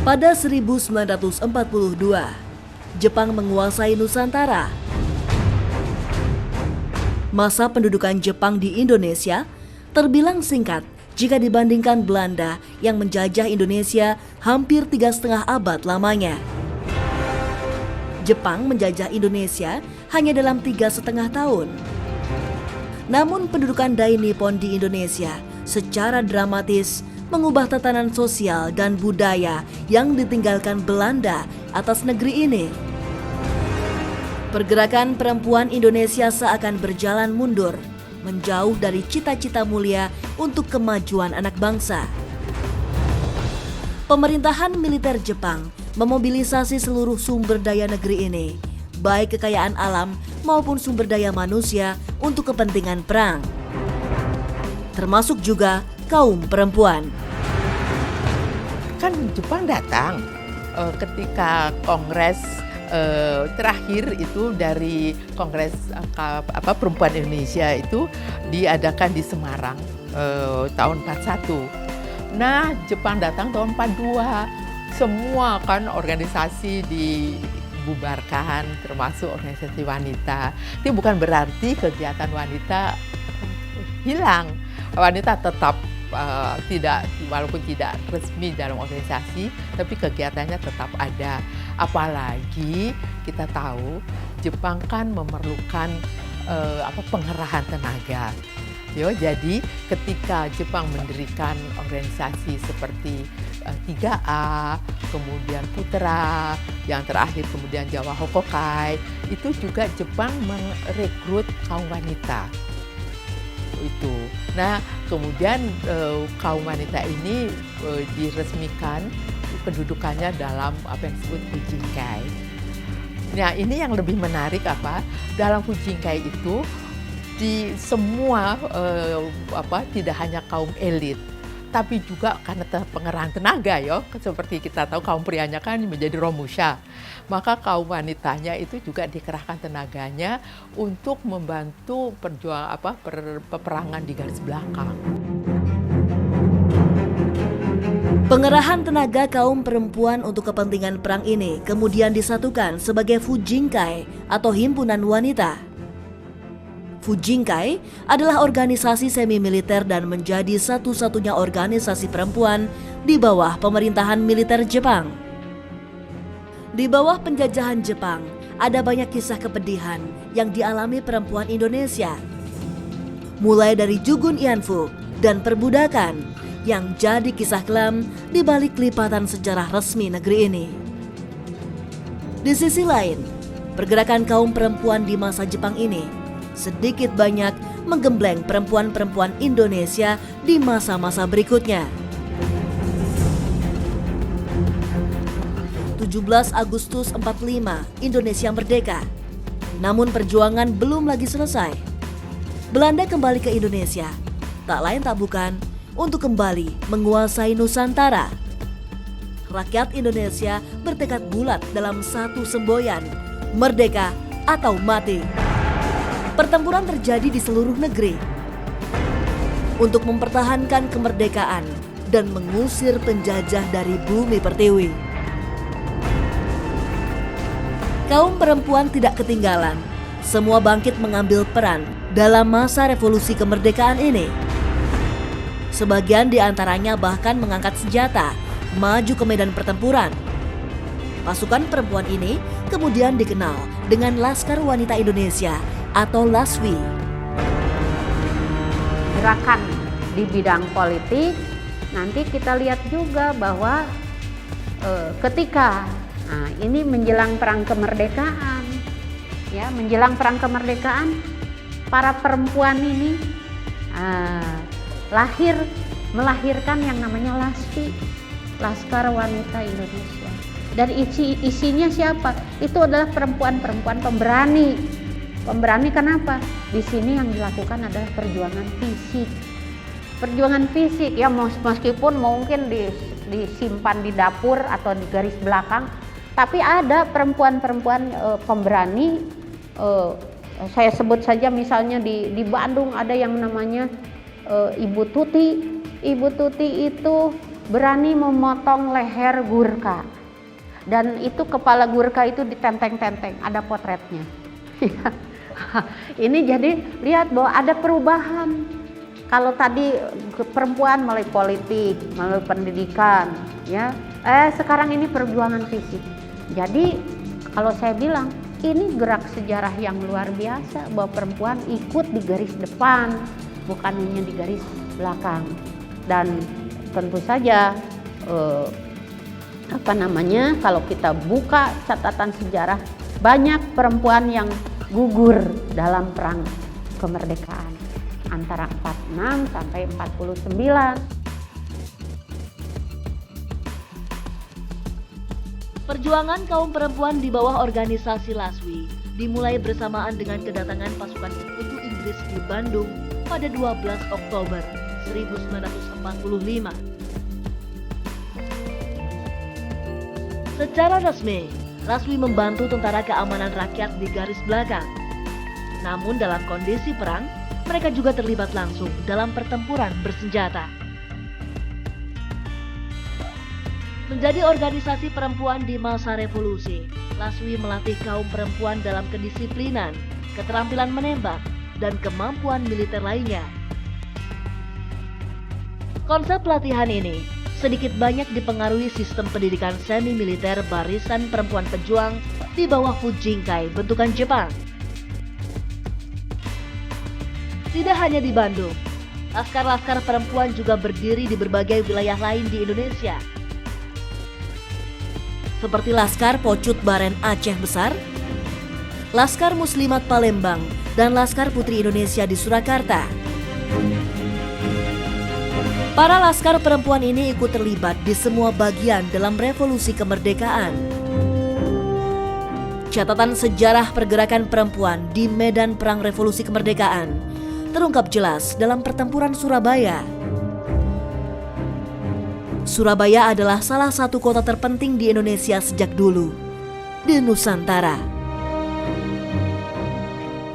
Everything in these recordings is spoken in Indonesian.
Pada 1942, Jepang menguasai Nusantara. Masa pendudukan Jepang di Indonesia terbilang singkat jika dibandingkan Belanda yang menjajah Indonesia hampir 3,5 abad lamanya. Jepang menjajah Indonesia hanya dalam 3,5 tahun. Namun pendudukan Dai Nippon di Indonesia secara dramatis mengubah tatanan sosial dan budaya yang ditinggalkan Belanda atas negeri ini. Pergerakan perempuan Indonesia seakan berjalan mundur, menjauh dari cita-cita mulia untuk kemajuan anak bangsa. Pemerintahan militer Jepang memobilisasi seluruh sumber daya negeri ini, baik kekayaan alam maupun sumber daya manusia untuk kepentingan perang. Termasuk juga kaum perempuan. Kan Jepang datang ketika Kongres terakhir itu dari Kongres Perempuan Indonesia itu diadakan di Semarang tahun 41. Nah, Jepang datang tahun 42. Semua kan organisasi dibubarkan, termasuk organisasi wanita. Itu bukan berarti kegiatan wanita hilang. Wanita tetap walaupun tidak resmi dalam organisasi, tapi kegiatannya tetap ada. Apalagi kita tahu Jepang kan memerlukan pengerahan tenaga. Jadi ketika Jepang mendirikan organisasi seperti 3A, kemudian Putra, yang terakhir kemudian Jawa Hokokai, itu juga Jepang merekrut kaum wanita. Itu. Nah, kemudian kaum wanita ini diresmikan kedudukannya dalam apa yang disebut Fujinkai. Nah, ini yang lebih menarik dalam Fujinkai itu di semua tidak hanya kaum elit, tapi juga karena pengerahan tenaga seperti kita tahu kaum prianya kan menjadi romusha, maka kaum wanitanya itu juga dikerahkan tenaganya untuk membantu peperangan di garis belakang. Pengerahan tenaga kaum perempuan untuk kepentingan perang ini kemudian disatukan sebagai Fujinkai atau Himpunan Wanita. Fujinkai adalah organisasi semi-militer dan menjadi satu-satunya organisasi perempuan di bawah pemerintahan militer Jepang. Di bawah penjajahan Jepang, ada banyak kisah kepedihan yang dialami perempuan Indonesia. Mulai dari Jugun Ianfu dan perbudakan yang jadi kisah kelam di balik lipatan sejarah resmi negeri ini. Di sisi lain, pergerakan kaum perempuan di masa Jepang ini sedikit banyak menggembleng perempuan-perempuan Indonesia di masa-masa berikutnya. 17 Agustus 45, Indonesia merdeka. Namun perjuangan belum lagi selesai. Belanda kembali ke Indonesia, tak lain tak bukan untuk kembali menguasai Nusantara. Rakyat Indonesia bertekad bulat dalam satu semboyan, merdeka atau mati. Pertempuran terjadi di seluruh negeri untuk mempertahankan kemerdekaan dan mengusir penjajah dari bumi pertiwi. Kaum perempuan tidak ketinggalan. Semua bangkit mengambil peran dalam masa revolusi kemerdekaan ini. Sebagian di antaranya bahkan mengangkat senjata, maju ke medan pertempuran. Pasukan perempuan ini kemudian dikenal dengan Laskar Wanita Indonesia atau LASWI. Gerakan di bidang politik, nanti kita lihat juga bahwa ketika ini menjelang perang kemerdekaan, menjelang perang kemerdekaan, para perempuan ini melahirkan yang namanya LASWI, Laskar Wanita Indonesia. Dan isinya siapa? Itu adalah perempuan-perempuan pemberani. Pemberani kenapa? Di sini yang dilakukan adalah perjuangan fisik. Perjuangan fisik ya, meskipun mungkin disimpan di dapur atau di garis belakang, tapi ada perempuan-perempuan pemberani. Saya sebut saja misalnya di Bandung ada yang namanya Ibu Tuti. Ibu Tuti itu berani memotong leher Gurkha. Dan itu kepala Gurkha itu ditenteng-tenteng, ada potretnya. Ini jadi lihat bahwa ada perubahan. Kalau tadi perempuan melalui politik, melalui pendidikan, ya, sekarang ini perjuangan fisik. Jadi kalau saya bilang ini gerak sejarah yang luar biasa bahwa perempuan ikut di garis depan, bukan hanya di garis belakang. Dan tentu saja kalau kita buka catatan sejarah, banyak perempuan yang gugur dalam perang kemerdekaan antara 46 sampai 49. Perjuangan kaum perempuan di bawah organisasi LASWI dimulai bersamaan dengan kedatangan pasukan Sekutu Inggris di Bandung pada 12 Oktober 1945. Secara resmi, LASWI membantu Tentara Keamanan Rakyat di garis belakang. Namun dalam kondisi perang, mereka juga terlibat langsung dalam pertempuran bersenjata. Menjadi organisasi perempuan di masa revolusi, LASWI melatih kaum perempuan dalam kedisiplinan, keterampilan menembak, dan kemampuan militer lainnya. Konsep pelatihan ini sedikit banyak dipengaruhi sistem pendidikan semi-militer Barisan Perempuan Pejuang di bawah Fujinkai bentukan Jepang. Tidak hanya di Bandung, laskar-laskar perempuan juga berdiri di berbagai wilayah lain di Indonesia. Seperti Laskar Pocut Baren Aceh Besar, Laskar Muslimat Palembang, dan Laskar Putri Indonesia di Surakarta. Para laskar perempuan ini ikut terlibat di semua bagian dalam revolusi kemerdekaan. Catatan sejarah pergerakan perempuan di medan perang revolusi kemerdekaan terungkap jelas dalam pertempuran Surabaya. Surabaya adalah salah satu kota terpenting di Indonesia sejak dulu, di Nusantara.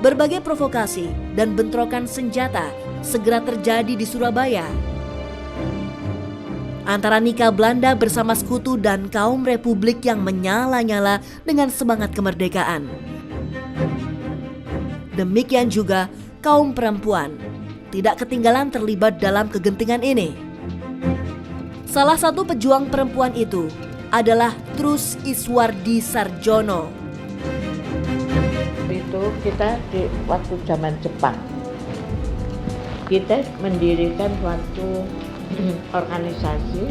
Berbagai provokasi dan bentrokan senjata segera terjadi di Surabaya. Antara Nika Belanda bersama sekutu dan kaum republik yang menyala-nyala dengan semangat kemerdekaan. Demikian juga kaum perempuan tidak ketinggalan terlibat dalam kegentingan ini. Salah satu pejuang perempuan itu adalah Trus Iswardi Sarjono. Itu kita di waktu zaman Jepang, kita mendirikan suatu organisasi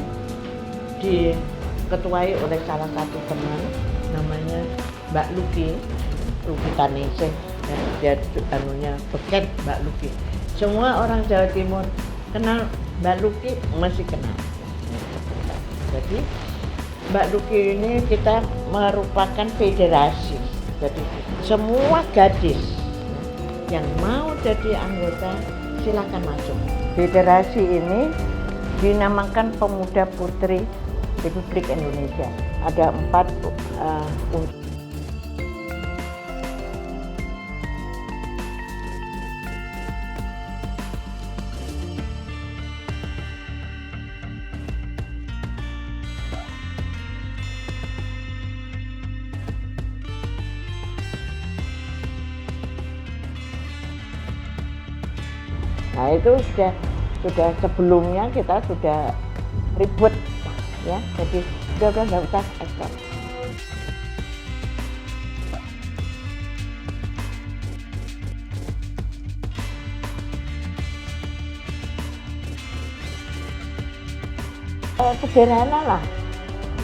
diketuai oleh salah satu teman namanya Mbak Luki Tanise, dia anunya beken Mbak Luki. Semua orang Jawa Timur kenal Mbak Luki, masih kenal. Jadi Mbak Luki ini kita merupakan federasi. Jadi semua gadis yang mau jadi anggota silakan masuk. Federasi ini dinamakan Pemuda Putri Republik Indonesia. Ada 4 unsur. Nah itu sudah sebelumnya kita sudah ribut ya, jadi udah nggak usah ekspor. Sederhana lah,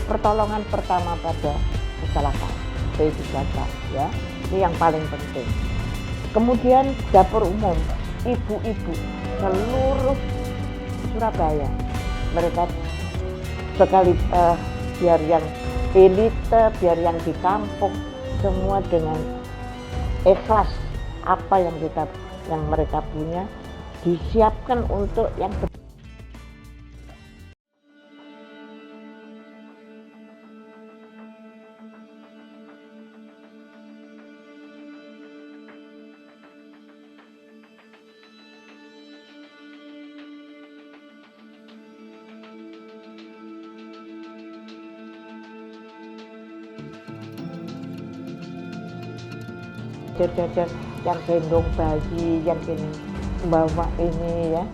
pertolongan pertama pada kecelakaan P3K ya, ini yang paling penting. Kemudian dapur umum, ibu-ibu seluruh Surabaya, mereka sekali biar yang elite, biar yang di kampung, semua dengan ikhlas apa yang mereka punya disiapkan untuk yang jajar-jajar, yang gendong bayi, yang ini bawa ini ya.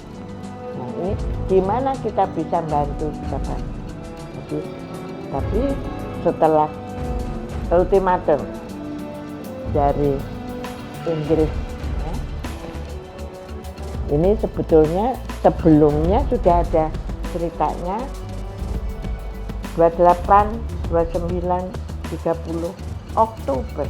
Nah ini gimana kita bisa bantu, tapi setelah ultimatum dari Inggris ya, ini sebetulnya sebelumnya sudah ada ceritanya 28, 29, 30 Oktober